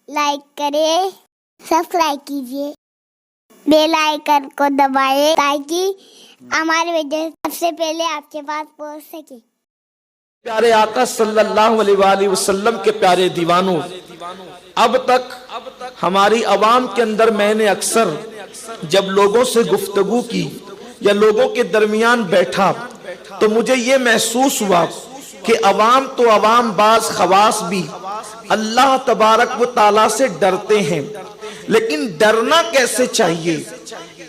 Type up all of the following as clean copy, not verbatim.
Like کریں، subscribe کیجیے، bell icon کو دبائیں تاکہ ہماری ویڈیو سب سے پہلے آپ کے پاس پہنچ سکے۔ پیارے آقا صلی اللہ علیہ وآلہ وسلم کے پیارے دیوانوں، اب تک ہماری عوام کے اندر میں نے اکثر جب لوگوں سے گفتگو کی یا لوگوں کے درمیان بیٹھا تو مجھے یہ محسوس ہوا کہ عوام تو عوام، بعض خواص بھی اللہ تبارک و تعالیٰ سے ڈرتے ہیں، لیکن ڈرنا کیسے چاہیے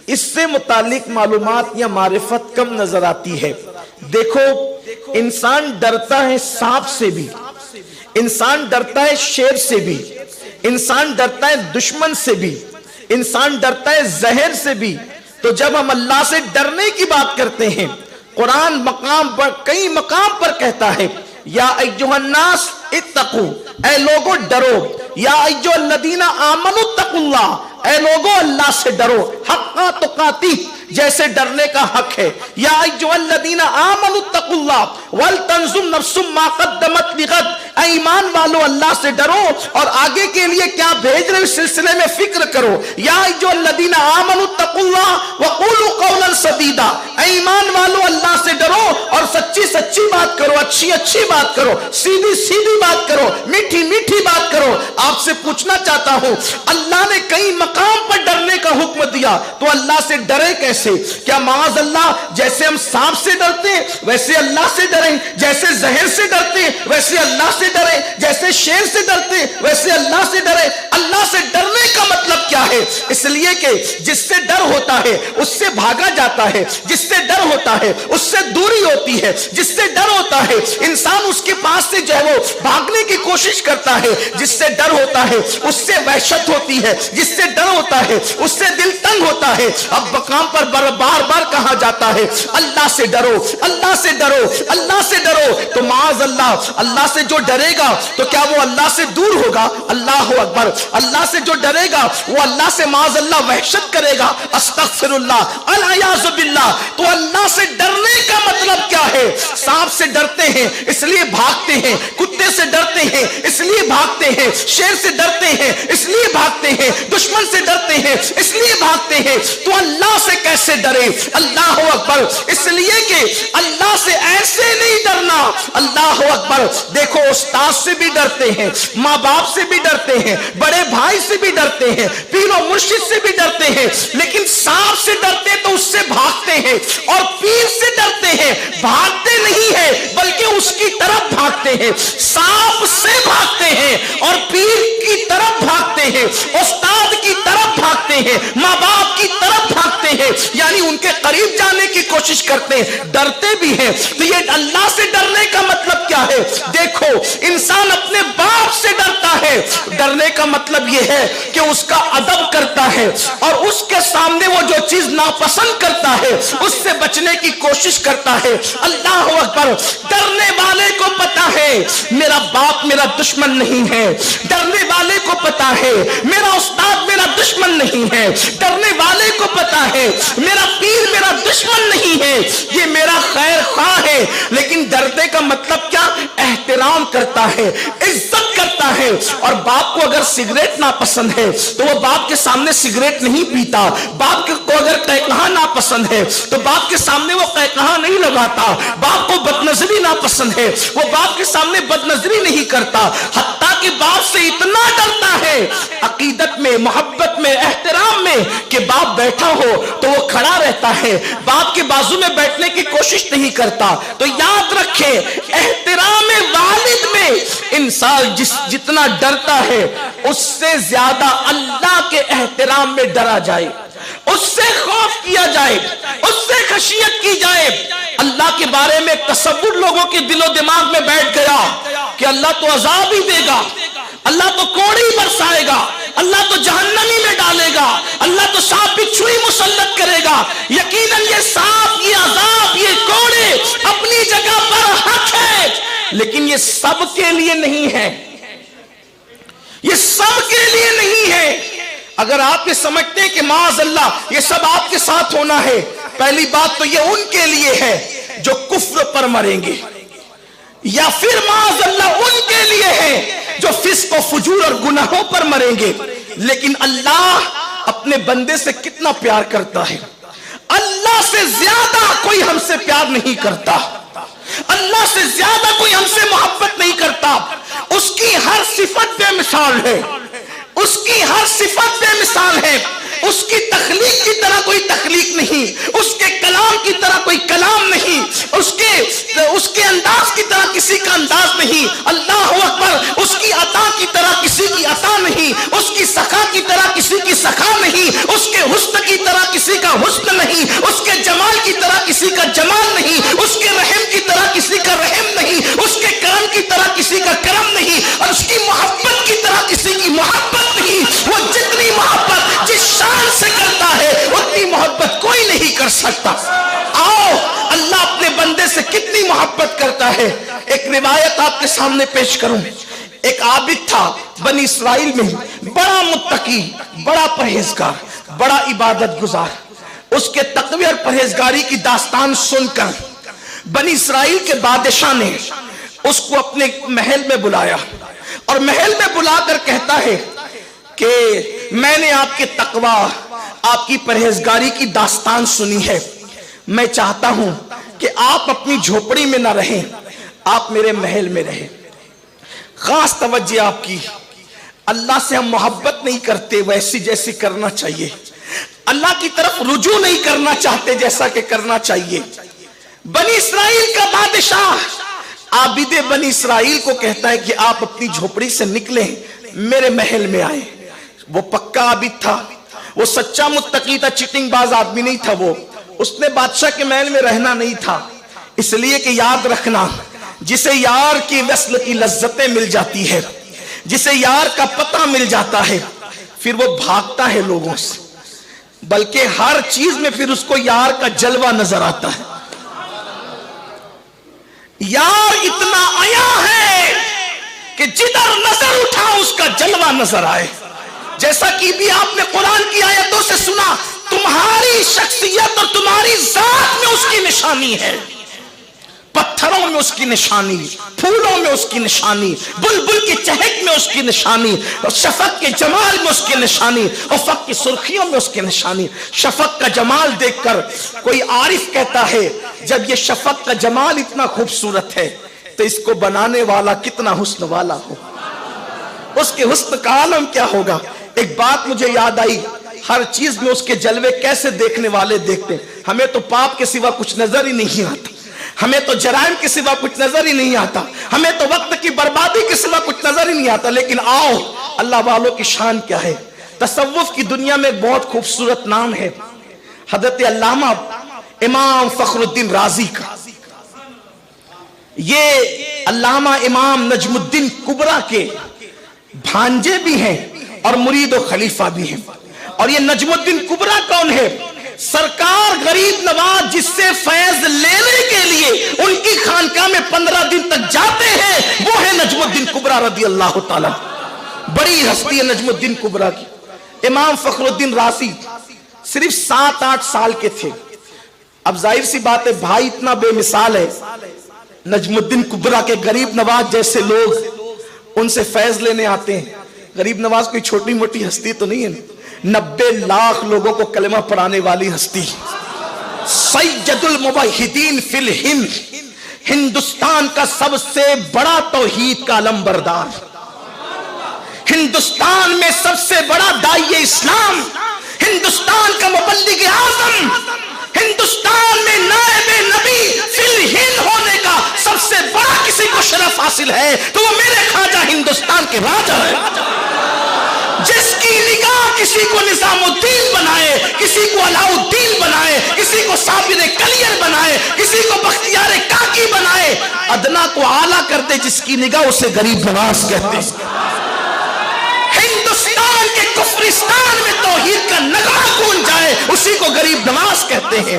اس سے متعلق معلومات یا معرفت کم نظر آتی ہے۔ دیکھو، انسان ڈرتا ہے سانپ سے بھی، انسان ڈرتا ہے شیر سے بھی، انسان ڈرتا ہے دشمن سے بھی، انسان ڈرتا ہے زہر سے بھی۔ تو جب ہم اللہ سے ڈرنے کی بات کرتے ہیں، قرآن کئی مقام پر کہتا ہے یا ایھا الناس اتقوا، اے لوگو ڈرو، یا ایھا الذین آمنوا اتقوا اللہ، اے لوگو اللہ سے ڈرو، حق تقاتی، جیسے ڈرنے کا حق ہے۔ یا ایھا الذین آمنوا اتقوا اللہ ولتنظر نفس ما قدمت لغد، اے ایمان والو اللہ سے ڈرو اور آگے کے لیے کیا بھیج رہے اس سلسلے میں فکر کرو۔ یا ایھا الذین آمنوا اتقوا اللہ وقولوا قولا سدیدا، اے ایمان والو اللہ سے ڈرو اور سچی سچی بات کرو، اچھی اچھی بات کرو، سیدھی سیدھی بات کرو، میٹھی میٹھی بات کرو۔ آپ سے پوچھنا چاہتا ہوں، اللہ نے کئی مقام پر ڈرنے کا حکم دیا تو اللہ سے ڈرے کیسے؟ کیا معاذ اللہ جیسے ہم سانپ سے ڈرتے ہیں ویسے اللہ سے ڈریں، جیسے زہر سے ڈرتے ہیں ویسے اللہ سے ڈریں، جیسے شیر سے ڈرتے ہیں ویسے اللہ سے ڈریں؟ اللہ سے ڈرنے کا مطلب کیا ہے؟ اس لیے کہ جس سے ڈر ہوتا ہے اس سے بھاگا جاتا ہے، جس سے ڈر ہوتا ہے اس سے دوری ہوتی ہے، جس سے ڈر ہوتا ہے انسان اس کے پاس سے جو ہے وہ بھاگنے کی کوشش کرتا ہے، جس سے ڈر ہوتا ہے اس سے وحشت ہوتی ہے، جس سے ڈر ہوتا ہے اس سے دل تنگ ہوتا ہے۔ اب مقام پر بار بار کہا جاتا ہے اللہ سے ڈرو، اللہ سے ڈرو، اللہ سے ڈرو۔ تو معاذ اللہ، اللہ سے جو ڈرے گا تو کیا وہ اللہ سے دور ہوگا؟ اللہ اکبر۔ اللہ سے جو ڈرے گا وہ اللہ سے معاذ اللہ وحشت کرے گا، استغفر اللہ، العیاذ باللہ۔ تو اللہ سے ڈرنے کا مطلب کیا ہے؟ سانپ سے ڈرتے ہیں اس لیے بھاگتے ہیں، کتے سے ڈرتے ہیں اس لیے بھاگتے ہیں، شیر سے ڈرتے ہیں اس لیے بھاگتے ہیں، دشمن سے ڈرتے ہیں اس لیے بھاگتے ہیں۔ تو اللہ سے کیسے ڈرے؟ اللہ اکبر۔ اس لیے کہ اللہ سے ایسے نہیں ڈرنا، اللہ اکبر۔ دیکھو، استاد سے بھی ڈرتے ہیں، ماں باپ سے بھی ڈرتے ہیں، بڑے بھائی سے بھی ڈرتے ہیں، پیر و مرشد سے بھی ڈرتے ہیں، لیکن سانپ سے ڈرتے تو اس سے بھاگتے ہیں، اور پیر سے ڈرتے ہیں بھاگتے نہیں ہیں بلکہ اس کی طرف بھاگتے ہیں۔ سانپ سے بھاگتے ہیں اور پیر کی طرف بھاگتے ہیں، استاد کی طرف بھاگتے ہیں، ماں باپ کی طرف بھاگتے ہیں، یعنی ان کے قریب جانے کی کوشش کرتے ہیں، ڈرتے بھی ہیں۔ تو یہ اللہ سے ڈرنے کا مطلب کیا ہے؟ دیکھو، انسان اپنے باپ سے ڈرتا ہے، ڈرنے کا مطلب یہ ہے کہ اس کا ادب کرتا ہے اور اس کے سامنے وہ جو چیز ناپسند کرتا ہے اس سے بچنے کی کوشش کرتا ہے۔ اللہ اکبر۔ ڈرنے والے کو پتا ہے میرا باپ میرا دشمن نہیں ہے، ڈرنے والے کو پتا ہے میرا استاد میرا دشمن نہیں ہے، ڈرنے والے کو پتا ہے میرا پیر میرا دشمن نہیں ہے، یہ میرا خیر خواہ ہے۔ لیکن ڈرنے کا مطلب کیا؟ احترام کرتا ہے، عزت کرتا ہے۔ اور باپ کو اگر سگریٹ ناپسند ہے تو وہ باپ کے سامنے سگریٹ نہیں پیتا، باپ کو اگر قہقہا ناپسند ہے تو باپ کے سامنے وہ قہقہا نہیں لگاتا، باپ کو بدنظری ناپسند ہے وہ باپ کے سامنے بدنظری نہیں کرتا، حتیٰ کہ باپ سے اتنا ڈرتا ہے عقیدت میں، محبت میں، احترام میں کہ باپ بیٹھا ہو تو وہ کھڑا رہتا ہے، باپ کے بازو میں بیٹھنے کی کوشش نہیں کرتا۔ تو یاد رکھیں، احترام والد میں انسان جتنا ڈرتا ہے اس سے زیادہ اللہ کے احترام میں ڈرا جائے، اس سے خوف کیا جائے، اس سے خشیت کی جائے۔ اللہ کے بارے میں تصور لوگوں کے دل و دماغ میں بیٹھ گیا کہ اللہ تو عذاب ہی دے گا، اللہ تو کوڑی برسائے گا، اللہ تو جہنمی میں ڈالے گا، اللہ تو سانپ بچھو ہی مسلط کرے گا۔ یقیناً یہ سانپ، یہ عذاب، یہ کوڑے اپنی جگہ پر حق ہے، لیکن یہ سب کے لیے نہیں ہے، یہ سب کے لیے نہیں ہے۔ اگر آپ یہ سمجھتے ہیں کہ معاذ اللہ یہ سب آپ کے ساتھ ہونا ہے، پہلی بات تو یہ ان کے لیے ہے جو کفر پر مریں گے، یا پھر معاذ اللہ ان کے لیے ہے جو فسق و فجور اور گناہوں پر مریں گے، لیکن اللہ اپنے بندے سے کتنا پیار کرتا ہے۔ اللہ سے زیادہ کوئی ہم سے پیار نہیں کرتا، اللہ سے زیادہ کوئی ہم سے محبت نہیں کرتا۔ اس کی ہر صفت بے مثال ہے، اس کی ہر صفت بے مثال ہے۔ اس کی تخلیق کی طرح کوئی تخلیق نہیں، اس کے کلام کی طرح کوئی کلام نہیں، اس کے انداز کی طرح کسی کا انداز نہیں۔ اللہ اکبر۔ اس کی عطا کی طرح کسی کی عطا نہیں، اس کی سخا کی طرح کسی کی سخا نہیں، اس کے حسن کی طرح کسی کا حسن نہیں، اس کے جمال کی طرح کسی کا جمال نہیں، اس کے رحم کی طرح کسی کا رحم نہیں، اس کے کرم کی طرح کسی کا کرم نہیں، اور اس کی محبت کی طرح کسی کی محبت نہیں۔ وہ جتنی محبت جس شان سے کرتا ہے اتنی محبت کوئی نہیں کر سکتا۔ آؤ اللہ اپنے بندے سے کتنی محبت کرتا ہے۔ ایک روایت آپ کے سامنے پیش کروں۔ ایک عابد تھا بنی اسرائیل میں، بڑا متقی، بڑا پرہیزگار، بڑا عبادت گزار۔ اس کے تقوی اور پرہیزگاری کی داستان سن کر بنی اسرائیل کے بادشاہ نے اس کو اپنے محل میں بلایا، اور محل میں بلا کر کہتا ہے کہ میں نے آپ کے تقوی، آپ کی پرہیزگاری کی داستان سنی ہے، میں چاہتا ہوں کہ آپ اپنی جھوپڑی میں نہ رہیں، آپ میرے محل میں رہیں۔ خاص توجہ آپ کی، اللہ سے ہم محبت نہیں کرتے ویسی جیسی کرنا چاہیے، اللہ کی طرف رجوع نہیں کرنا چاہتے جیسا کہ کرنا چاہیے۔ بنی اسرائیل کا بادشاہ عابد بنی اسرائیل کو کہتا ہے کہ آپ اپنی جھوپڑی سے نکلیں، میرے محل میں آئیں۔ وہ پکا عابد تھا، وہ سچا متقی تھا، چیٹنگ باز آدمی نہیں تھا۔ وہ اس نے بادشاہ کے محل میں رہنا نہیں تھا، اس لیے کہ یاد رکھنا، جسے یار کی وصل کی لذتیں مل جاتی ہے، جسے یار کا پتہ مل جاتا ہے، پھر وہ بھاگتا ہے لوگوں سے، بلکہ ہر چیز میں پھر اس کو یار کا جلوہ نظر آتا ہے۔ یار اتنا آیا ہے کہ جدھر نظر اٹھا اس کا جلوہ نظر آئے۔ جیسا کہ بھی آپ نے قرآن کی آیتوں سے سنا، تمہاری شخصیت اور تمہاری ذات میں اس کی نشانی ہے، پتھروں میں اس کی نشانی، پھولوں میں اس کی نشانی، بلبل کی چہک میں اس کی نشانی، اور شفق کے جمال میں اس کی نشانی، افق کی سرخیوں میں اس کی نشانی۔ شفق کا جمال دیکھ کر کوئی عارف کہتا ہے جب یہ شفق کا جمال اتنا خوبصورت ہے تو اس کو بنانے والا کتنا حسن والا ہو، اس کے حسن کا عالم کیا ہوگا۔ ایک بات مجھے یاد آئی، ہر چیز میں اس کے جلوے کیسے دیکھنے والے دیکھتے ہیں۔ ہمیں تو پاپ کے سوا کچھ نظر ہی نہیں آتا، ہمیں تو جرائم کے سوا کچھ نظر ہی نہیں آتا، ہمیں تو وقت کی بربادی کے سوا کچھ نظر ہی نہیں آتا۔ لیکن آؤ اللہ والوں کی شان کیا ہے۔ تصوف کی دنیا میں بہت خوبصورت نام ہے حضرت علامہ امام فخر الدین رازی کا۔ یہ علامہ امام نجم الدین کبریٰ کے بھانجے بھی ہیں اور مرید و خلیفہ بھی ہیں۔ اور یہ نجم الدین کبریٰ کون ہے؟ سرکار غریب نواز جس سے فیض لینے کے لیے ان کی خانقاہ میں 15 دن تک جاتے ہیں، وہ ہے نجم الدین کبریٰ رضی اللہ تعالیٰ۔ بڑی ہستی ہے نجم الدین کبریٰ کی۔ امام فخر الدین رازی صرف 7-8 سال کے تھے۔ اب ظاہر سی بات ہے بھائی اتنا بے مثال ہے، نجم الدین کبریٰ کے غریب نواز جیسے لوگ ان سے فیض لینے آتے ہیں۔ غریب نواز کوئی چھوٹی موٹی ہستی تو نہیں ہے، 90 لاکھ لوگوں کو کلمہ پڑھانے والی ہستی، سید الموحدین فی الہند، ہندوستان کا سب سے بڑا توحید کا علم بردار، ہندوستان میں سب سے بڑا داعی اسلام، ہندوستان کا مبلغ اعظم، ہندوستان میں نائب نبی فی الہند ہونے کا سب سے بڑا کسی کو شرف حاصل ہے تو وہ میرے خواجہ ہندوستان کے راجا ہے، جس کی نگاہ کسی کو نظام الدین بنائے، کسی کو علاء الدین بنائے، کسی کو صابر کلیر بنائے، کسی کو بختیار کاکی بنائے، ادنا کو اعلیٰ کر دے، جس کی نگاہ اسے غریب نواز کہتے ہیں۔ ہندوستان کے کفرستان میں توحید کا نغمہ گونج جائے اسی کو غریب نواز کہتے ہیں۔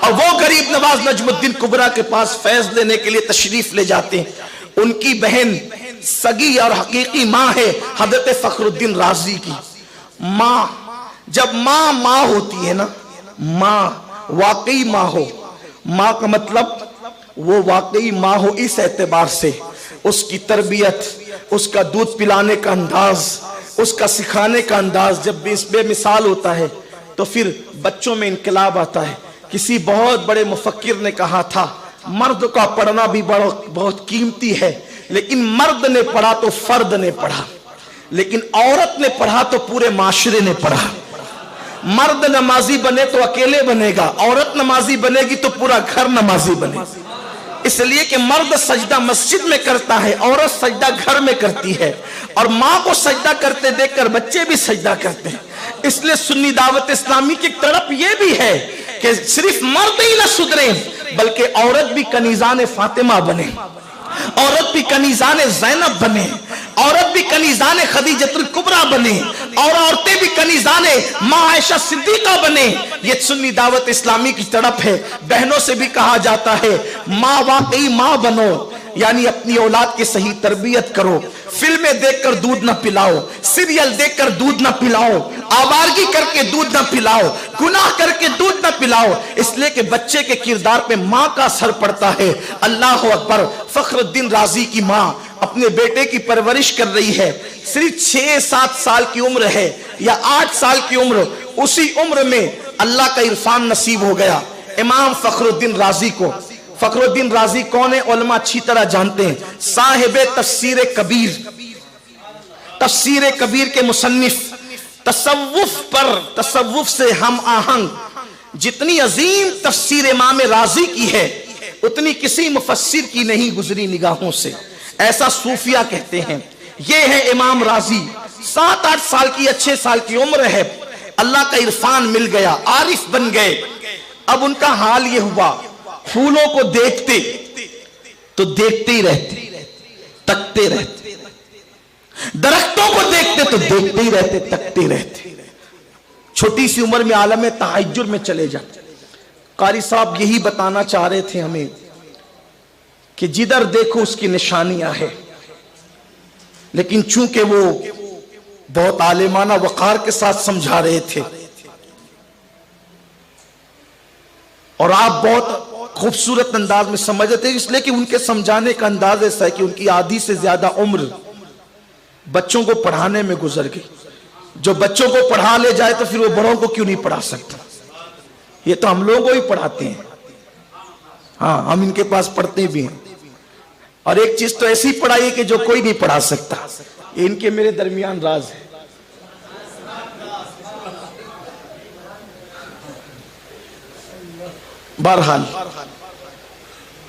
اور وہ غریب نواز نجم الدین کبریٰ کے پاس فیض لینے کے لیے تشریف لے جاتے ہیں۔ ان کی بہن سگی اور حقیقی ماں ہے حضرت فخر الدین رازی کی ماں۔ جب ماں ہوتی ہے نا، ماں واقعی ماں ہو، ماں کا مطلب وہ واقعی ماں ہو اس اعتبار سے اس کی تربیت، اس کا دودھ پلانے کا انداز، اس کا سکھانے کا انداز جب بھی اس بے مثال ہوتا ہے تو پھر بچوں میں انقلاب آتا ہے۔ کسی بہت بڑے مفکر نے کہا تھا مرد کا پڑھنا بھی بہت قیمتی ہے، لیکن مرد نے پڑھا تو فرد نے پڑھا، لیکن عورت نے پڑھا تو پورے معاشرے نے پڑھا۔ مرد نمازی بنے تو اکیلے بنے گا، عورت نمازی بنے گی تو پورا گھر نمازی بنے گا۔ اس لیے کہ مرد سجدہ مسجد میں کرتا ہے، عورت سجدہ گھر میں کرتی ہے، اور ماں کو سجدہ کرتے دیکھ کر بچے بھی سجدہ کرتے ہیں۔ اس لیے سنی دعوت اسلامی کی طرف یہ بھی ہے کہ صرف مرد ہی نہ سدھریں بلکہ عورت بھی کنیزان فاطمہ بنے، عورت بھی کنیزان زینب بنے، عورت بھی کنیزان خدیجۃ الکبریٰ بنے، اور عورتیں بھی کنیزان ماں عائشہ صدیقہ بنے۔ یہ سنی دعوت اسلامی کی طرف ہے۔ بہنوں سے بھی کہا جاتا ہے ماں واقعی ماں بنو، یعنی اپنی اولاد کی صحیح تربیت کرو۔ فلمیں دیکھ کر دودھ نہ پلاؤ، سیریل دیکھ کر دودھ نہ پلاؤ، آوارگی کر کے دودھ نہ پلاؤ، گناہ کر کے دودھ نہ پلاؤ، اس لیے کہ بچے کے کردار پہ ماں کا اثر پڑتا ہے۔ اللہ اکبر۔ فخر الدین رازی کی ماں اپنے بیٹے کی پرورش کر رہی ہے، صرف 6-7 سال کی عمر ہے یا 8 سال کی عمر، اسی عمر میں اللہ کا عرفان نصیب ہو گیا امام فخر الدین رازی کو۔ فخر الدین رازی کون ہے؟ علماء اچھی طرح جانتے ہیں، صاحب تفسیر کبیر، تفسیر کبیر کے مصنف، تصوف سے ہم آہنگ جتنی عظیم تفسیر امام رازی کی ہے اتنی کسی مفسر کی نہیں گزری نگاہوں سے، ایسا صوفیہ کہتے ہیں۔ یہ ہے امام رازی، 7-8 سال کی 6 سال کی عمر ہے، اللہ کا عرفان مل گیا، عارف بن گئے۔ اب ان کا حال یہ ہوا پھولوں کو دیکھتے تو دیکھتے ہی رہتے، تکتے رہتے، درختوں کو دیکھتے تو دیکھتے ہی رہتے، تکتے رہتے، چھوٹی سی عمر میں عالم تحجر میں چلے جاتے۔ قاری صاحب یہی بتانا چاہ رہے تھے ہمیں کہ جدھر دیکھو اس کی نشانیاں ہیں، لیکن چونکہ وہ بہت عالمانہ وقار کے ساتھ سمجھا رہے تھے اور آپ بہت خوبصورت انداز میں سمجھتے تھے، اس لیے کہ ان کے سمجھانے کا انداز ایسا ہے کہ ان کی آدھی سے زیادہ عمر بچوں کو پڑھانے میں گزر گئی۔ جو بچوں کو پڑھا لے جائے تو پھر وہ بڑوں کو کیوں نہیں پڑھا سکتا؟ یہ تو ہم لوگوں کو ہی پڑھاتے ہیں، ہاں ہم ان کے پاس پڑھتے بھی ہیں، اور ایک چیز تو ایسی پڑھائی ہے کہ جو کوئی نہیں پڑھا سکتا۔ یہ ان کے میرے درمیان راز ہے۔ بہرحال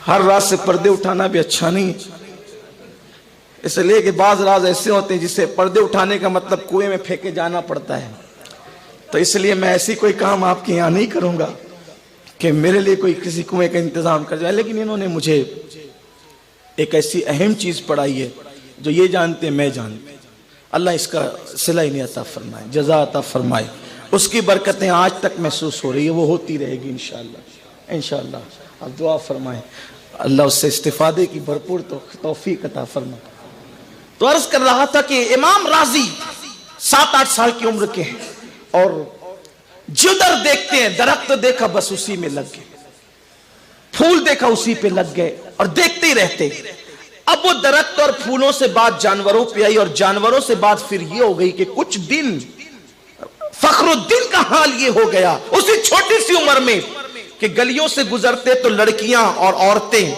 ہر راز سے پردے اٹھانا بھی اچھا نہیں، اس لیے کہ بعض راز ایسے ہوتے ہیں جسے پردے اٹھانے کا مطلب کنویں میں پھینکے جانا پڑتا ہے، تو اس لیے میں ایسی کوئی کام آپ کے یہاں نہیں کروں گا کہ میرے لیے کوئی کسی کنویں کا انتظام کر جائے، لیکن انہوں نے مجھے ایک ایسی اہم چیز پڑھائی ہے جو یہ جانتے ہیں میں جانتے ہیں۔ اللہ اس کا صلہ انہیں عطا فرمائے، جزا عطا فرمائے، اس کی برکتیں آج تک محسوس ہو رہی ہے، وہ ہوتی رہے گی انشاءاللہ انشاءاللہ۔ آپ دعا فرمائیں اللہ اس سے استفادے کی بھرپور توفیق عطا فرمائے۔ تو عرض کر رہا تھا کہ امام رازی 7-8 سال کی عمر کے ہیں، اور جدھر دیکھتے ہیں درخت دیکھا بس اسی میں لگ گئے، پھول دیکھا اسی پہ لگ گئے اور دیکھتے ہی رہتے۔ اب وہ درخت اور پھولوں سے بات جانوروں پہ آئی، اور جانوروں سے بات پھر یہ ہو گئی کہ کچھ دن فخر الدین کا حال یہ ہو گیا اسی چھوٹی سی عمر میں کہ گلیوں سے گزرتے تو لڑکیاں اور عورتیں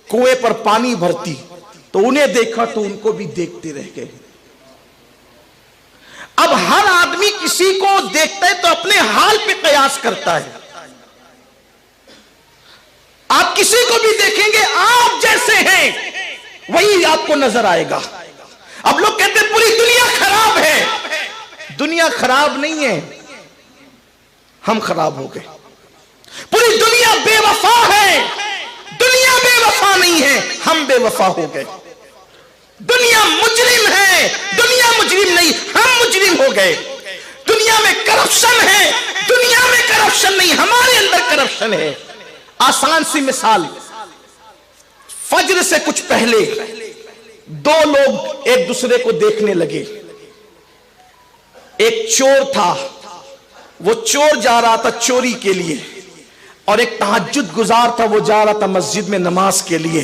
کنویں پر پانی بھرتی، تو انہیں دیکھا تو ان کو بھی دیکھتے رہ گئے۔ اب ہر آدمی کسی کو دیکھتا ہے تو اپنے حال پہ قیاس کرتا ہے۔ آپ کسی کو بھی دیکھیں گے آپ جیسے ہیں وہی آپ کو نظر آئے گا۔ اب لوگ کہتے ہیں پوری دنیا خراب ہے، دنیا خراب نہیں ہے، ہم خراب ہو گئے۔ پوری دنیا بے وفا ہے، دنیا بے وفا نہیں ہے، ہم بے وفا ہو گئے۔ دنیا مجرم ہے، دنیا مجرم نہیں، ہم مجرم ہو گئے۔ دنیا میں کرپشن ہے، دنیا میں کرپشن نہیں، ہمارے اندر کرپشن ہے۔ آسان سی مثال، فجر سے کچھ پہلے 2 لوگ ایک دوسرے کو دیکھنے لگے۔ ایک چور تھا، وہ چور جا رہا تھا چوری کے لیے، اور ایک تہجد گزار تھا، وہ جا رہا تھا مسجد میں نماز کے لیے۔